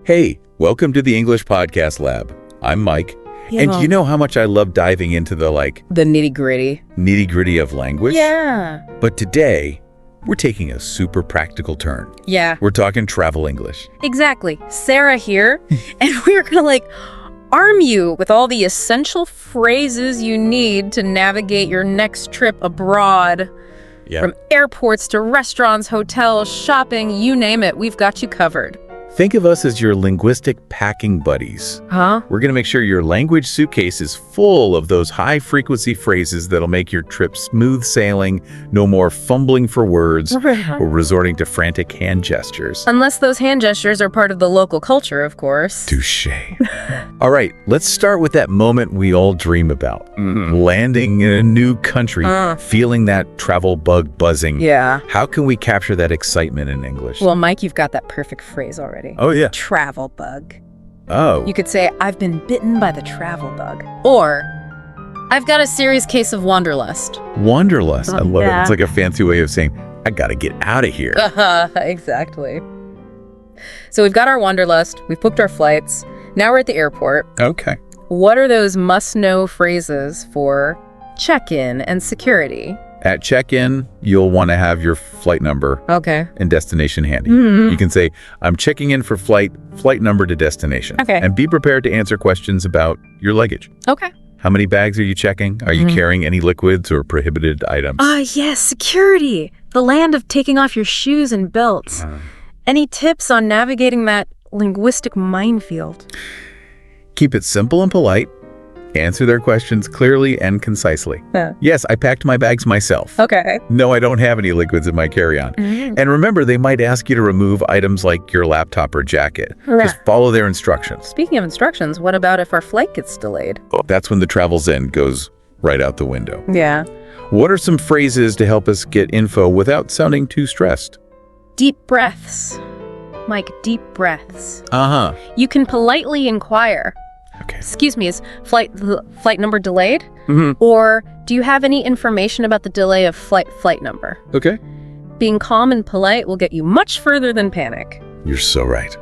Hey, welcome to the English Podcast Lab. I'm Mike. And you know how much I love diving into the nitty-gritty of language? Yeah. But today, we're taking a super practical turn. Yeah. We're talking travel English. Exactly. Sarah here. And we're going to arm you with all the essential phrases you need to navigate your next trip abroad. Yeah. From airports to restaurants, hotels, shopping, you name it, we've got you covered. Think of us as your linguistic packing buddies. Huh? We're going to make sure your language suitcase is full of those high-frequency phrases that'll make your trip smooth sailing, no more fumbling for words or resorting to frantic hand gestures. Unless those hand gestures are part of the local culture, of course. Touché. All right, let's start with that moment we all dream about. Landing in a new country, feeling that travel bug buzzing. Yeah. How can we capture that excitement in English? Well, Mike, you've got that perfect phrase already. Oh, yeah. Travel bug. Oh. You could say, I've been bitten by the travel bug. Or, I've got a serious case of wanderlust. Wanderlust. I love it. Yeah. It's like a fancy way of saying, I gotta get out of here. Exactly. So we've got our wanderlust. We've booked our flights. Now we're at the airport. Okay. What are those must-know phrases for check-in and security? At check-in, you'll want to have your flight number Okay. and destination handy. You can say, I'm checking in for flight number to destination. Okay. And be prepared to answer questions about your luggage. Okay. How many bags are you checking? Are you carrying any liquids or prohibited items? Yes, security. The land of taking off your shoes and belts. Any tips on navigating that linguistic minefield? Keep it simple and polite. Answer their questions clearly and concisely. Yes, I packed my bags myself. Okay. No, I don't have any liquids in my carry-on. And remember, they might ask you to remove items like your laptop or jacket. Just follow their instructions. Speaking of instructions, what about if our flight gets delayed? That's when the travel zen goes right out the window. Yeah. What are some phrases to help us get info without sounding too stressed? Deep breaths. Mike, deep breaths. Uh-huh. You can politely inquire. Okay. Excuse me, is flight number delayed? Or do you have any information about the delay of flight number? Okay. Being calm and polite will get you much further than panic. You're so right.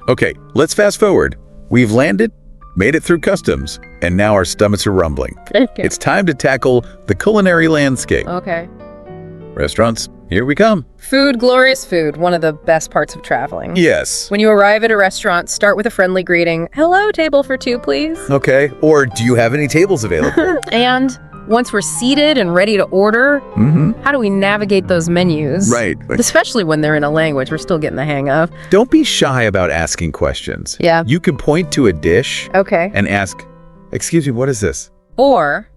Okay, let's fast forward. We've landed, made it through customs, and now our stomachs are rumbling. Okay. It's time to tackle the culinary landscape. Okay. Restaurants, here we come. Food, glorious food, one of the best parts of traveling. Yes. When you arrive at a restaurant, start with a friendly greeting. Hello, table for two, please. Okay, or do you have any tables available? And once we're seated and ready to order, how do we navigate those menus? Right. Especially when they're in a language we're still getting the hang of. Don't be shy about asking questions. Yeah. You can point to a dish Okay. and ask, excuse me, what is this? Or,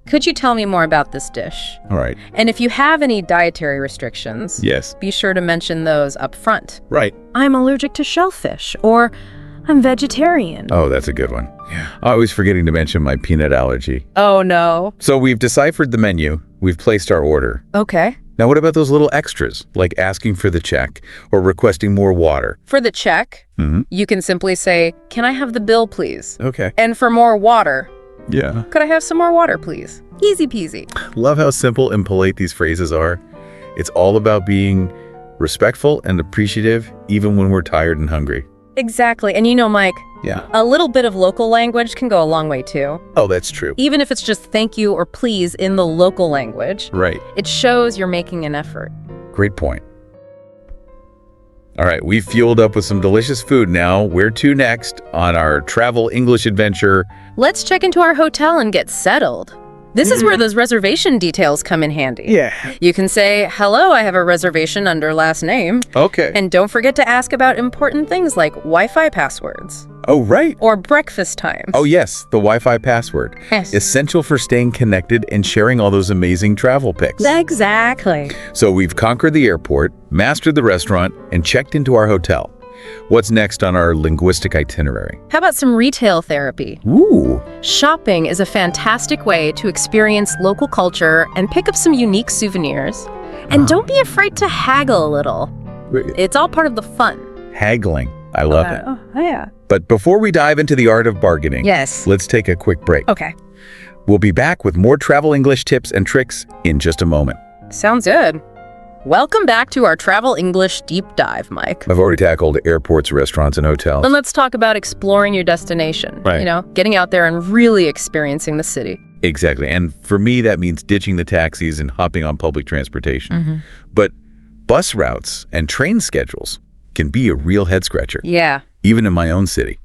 could you tell me more about this dish? All right. And if you have any dietary restrictions, Yes. be sure to mention those up front. Right. I'm allergic to shellfish, or I'm vegetarian. Oh, that's a good one. Yeah. I was forgetting to mention my peanut allergy. Oh, no. So we've deciphered the menu. We've placed our order. Okay. Now, what about those little extras, like asking for the check or requesting more water? For the check, you can simply say, can I have the bill, please? Okay. And for more water, Yeah. could I have some more water, please? Easy peasy. Love how simple and polite these phrases are. It's all about being respectful and appreciative, even when we're tired and hungry. Exactly. And you know, Mike, Yeah. a little bit of local language can go a long way, too. Oh, that's true. Even if it's just thank you or please in the local language, Right. it shows you're making an effort. Great point. All right, we've fueled up with some delicious food now. Where to next on our travel English adventure? Let's check into our hotel and get settled. This is where those reservation details come in handy. Yeah. You can say, hello, I have a reservation under last name. Okay. And don't forget to ask about important things like Wi-Fi passwords Oh, right. or breakfast times. Oh, yes, the Wi-Fi password. Yes. Essential for staying connected and sharing all those amazing travel pics. Exactly. So we've conquered the airport, mastered the restaurant, and checked into our hotel. What's next on our linguistic itinerary? How about some retail therapy? Ooh. Shopping is a fantastic way to experience local culture and pick up some unique souvenirs. And don't be afraid to haggle a little. It's all part of the fun. Haggling. I love it. Oh, yeah. But before we dive into the art of bargaining, Yes. let's take a quick break. Okay. We'll be back with more travel English tips and tricks in just a moment. Sounds good. Welcome back to our Travel English Deep Dive, Mike. I've already tackled airports, restaurants, and hotels. And let's talk about exploring your destination. Right. You know, getting out there and really experiencing the city. Exactly. And for me, that means ditching the taxis and hopping on public transportation. Mm-hmm. But bus routes and train schedules can be a real head-scratcher. Yeah. Even in my own city.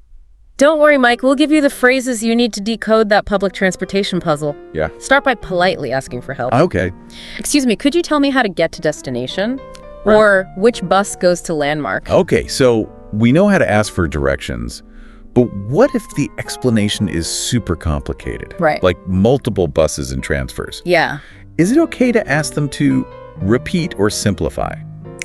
Don't worry, Mike. We'll give you the phrases you need to decode that public transportation puzzle. Yeah. Start by politely asking for help. Okay. Excuse me, could you tell me how to get to destination? Or which bus goes to landmark? Okay, so we know how to ask for directions, but what if the explanation is super complicated? Right. Like multiple buses and transfers. Yeah, Is it okay to ask them to repeat or simplify?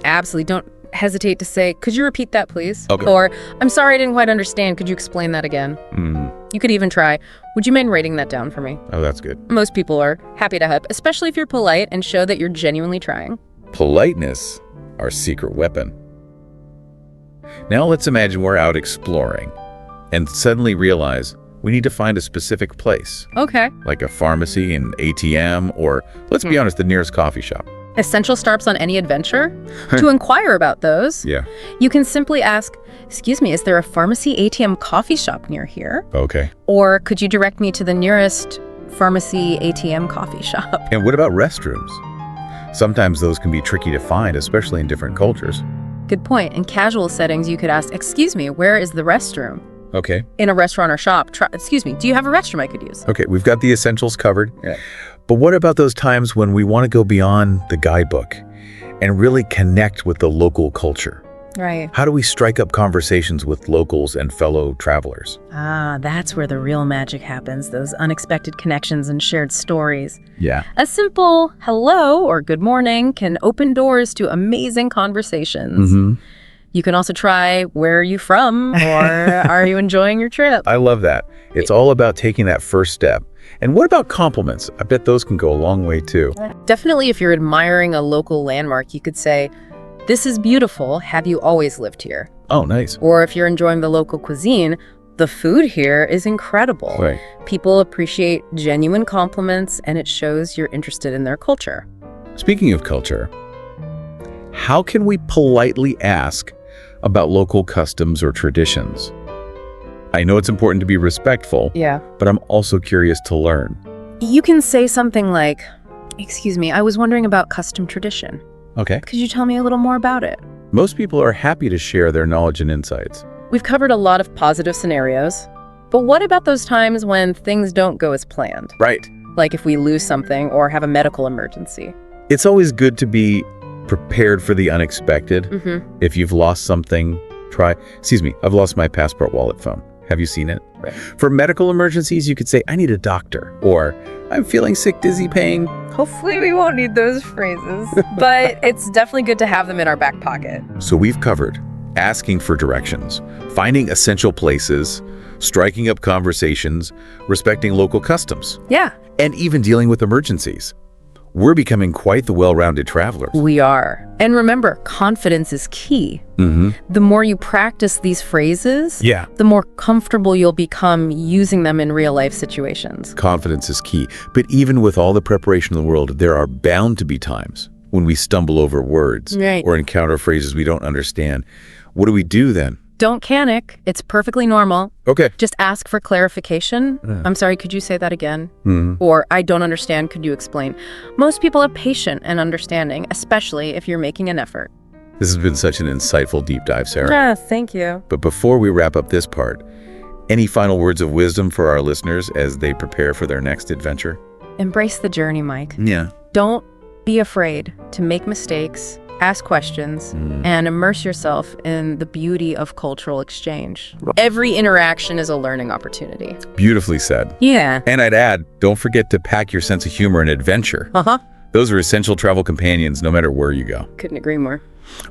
absolutely. Don't hesitate to say, could you repeat that, please? Okay. Or, I'm sorry, I didn't quite understand. Could you explain that again? You could even try, would you mind writing that down for me? Oh, that's good. Most people are happy to help, especially if you're polite and show that you're genuinely trying. Politeness, our secret weapon. Now let's imagine we're out exploring and suddenly realize we need to find a specific place, Okay. like a pharmacy, an ATM, or let's be honest, the nearest coffee shop. Essential stops on any adventure? To inquire about those, Yeah. you can simply ask, excuse me, is there a pharmacy ATM coffee shop near here? Okay. Or could you direct me to the nearest pharmacy ATM coffee shop? And what about restrooms? Sometimes those can be tricky to find, especially in different cultures. Good point. In casual settings, you could ask, excuse me, where is the restroom? Okay. In a restaurant or shop, excuse me, do you have a restroom I could use? Okay, we've got the essentials covered. Yeah. But what about those times when we want to go beyond the guidebook and really connect with the local culture? Right. How do we strike up conversations with locals and fellow travelers? Ah, that's where the real magic happens, those unexpected connections and shared stories. Yeah. A simple hello or good morning can open doors to amazing conversations. You can also try, where are you from? Or are you enjoying your trip? I love that. It's all about taking that first step. And what about compliments? I bet those can go a long way too. Definitely, if you're admiring a local landmark, you could say, this is beautiful. Have you always lived here? Oh, nice. Or if you're enjoying the local cuisine, the food here is incredible. Right. People appreciate genuine compliments, and it shows you're interested in their culture. Speaking of culture, how can we politely ask about local customs or traditions? I know it's important to be respectful, Yeah. but I'm also curious to learn. You can say something like, excuse me, I was wondering about custom tradition. Okay. Could you tell me a little more about it? Most people are happy to share their knowledge and insights. We've covered a lot of positive scenarios, but what about those times when things don't go as planned? Right. Like if we lose something or have a medical emergency. It's always good to be prepared for the unexpected. If you've lost something, I've lost my passport, wallet, phone. Have you seen it? Right. For medical emergencies, you could say, I need a doctor, or I'm feeling sick, dizzy, pain. Hopefully we won't need those phrases, but it's definitely good to have them in our back pocket. So we've covered asking for directions, finding essential places, striking up conversations, respecting local customs, Yeah, and even dealing with emergencies. We're becoming quite the well-rounded travelers. we are. And remember, confidence is key. The more you practice these phrases, Yeah. the more comfortable you'll become using them in real life situations. Confidence is key. But even with all the preparation in the world, there are bound to be times when we stumble over words Right. or encounter phrases we don't understand. What do we do then? Don't panic. It's perfectly normal. Okay. Just ask for clarification. I'm sorry, could you say that again? Or I don't understand, could you explain? Most people are patient and understanding, especially if you're making an effort. This has been such an insightful deep dive, Sarah. Yeah, thank you. But before we wrap up this part, any final words of wisdom for our listeners as they prepare for their next adventure? Embrace the journey, Mike. Yeah. Don't be afraid to make mistakes, ask questions, and immerse yourself in the beauty of cultural exchange. Every interaction is a learning opportunity. Beautifully said. Yeah. And I'd add, don't forget to pack your sense of humor and adventure. Those are essential travel companions no matter where you go. Couldn't agree more.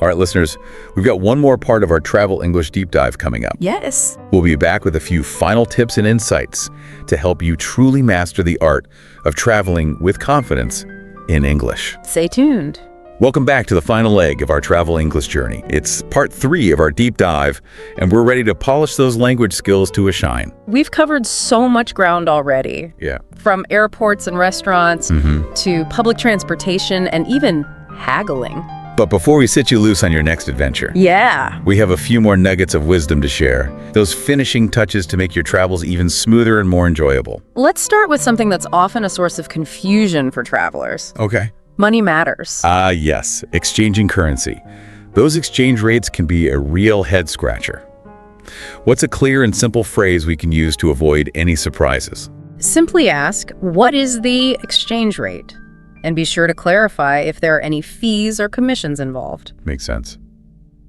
All right, listeners, we've got one more part of our Travel English Deep Dive coming up. Yes. We'll be back with a few final tips and insights to help you truly master the art of traveling with confidence in English. Stay tuned. Welcome back to the final leg of our travel English journey. It's part 3 of our deep dive, and we're ready to polish those language skills to a shine. We've covered so much ground already, Yeah. from airports and restaurants to public transportation and even haggling. But before we set you loose on your next adventure, Yeah. we have a few more nuggets of wisdom to share. Those finishing touches to make your travels even smoother and more enjoyable. Let's start with something that's often a source of confusion for travelers. Okay. Money matters. Yes, exchanging currency. Those exchange rates can be a real head scratcher. What's a clear and simple phrase we can use to avoid any surprises? Simply ask, what is the exchange rate? And be sure to clarify if there are any fees or commissions involved. Makes sense.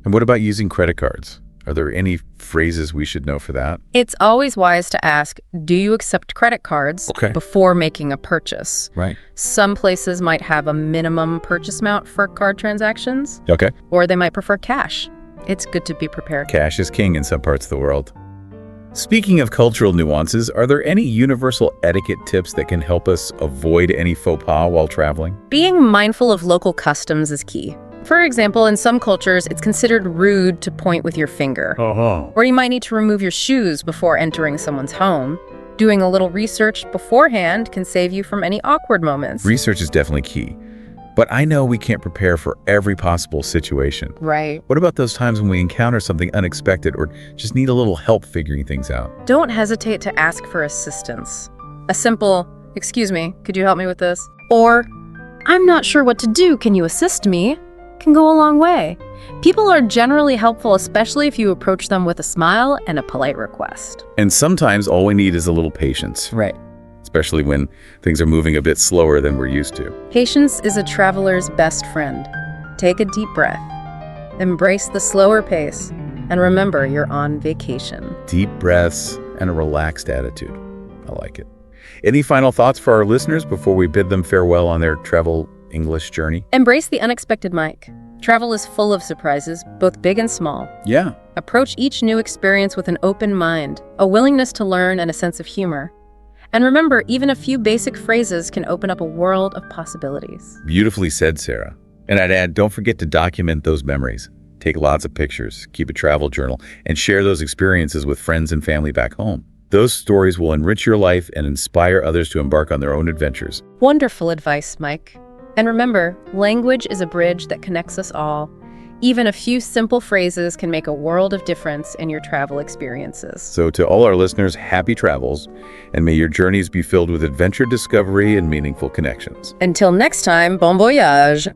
And what about using credit cards? Are there any phrases we should know for that? It's always wise to ask, do you accept credit cards before making a purchase? Right. Some places might have a minimum purchase amount for card transactions, Okay. or they might prefer cash. It's good to be prepared. Cash is king in some parts of the world. Speaking of cultural nuances, are there any universal etiquette tips that can help us avoid any faux pas while traveling? Being mindful of local customs is key. For example, in some cultures, it's considered rude to point with your finger. Or you might need to remove your shoes before entering someone's home. Doing a little research beforehand can save you from any awkward moments. Research is definitely key. But I know we can't prepare for every possible situation. Right. What about those times when we encounter something unexpected or just need a little help figuring things out? Don't hesitate to ask for assistance. A simple, "Excuse me, could you help me with this?" Or, "I'm not sure what to do, can you assist me?" can go a long way. People are generally helpful, especially if you approach them with a smile and a polite request. And sometimes all we need is a little patience, Right. especially when things are moving a bit slower than we're used to. Patience is a traveler's best friend. Take a deep breath. Embrace the slower pace. And remember, you're on vacation. Deep breaths and a relaxed attitude. I like it. Any final thoughts for our listeners before we bid them farewell on their travel English journey? Embrace the unexpected, Mike. Travel is full of surprises, both big and small. Yeah. Approach each new experience with an open mind, a willingness to learn, and a sense of humor. And remember, even a few basic phrases can open up a world of possibilities. Beautifully said, Sarah. And I'd add, don't forget to document those memories. Take lots of pictures, keep a travel journal, and share those experiences with friends and family back home. Those stories will enrich your life and inspire others to embark on their own adventures. Wonderful advice, Mike. And remember, language is a bridge that connects us all. Even a few simple phrases can make a world of difference in your travel experiences. So to all our listeners, happy travels, and may your journeys be filled with adventure, discovery, and meaningful connections. Until next time, bon voyage!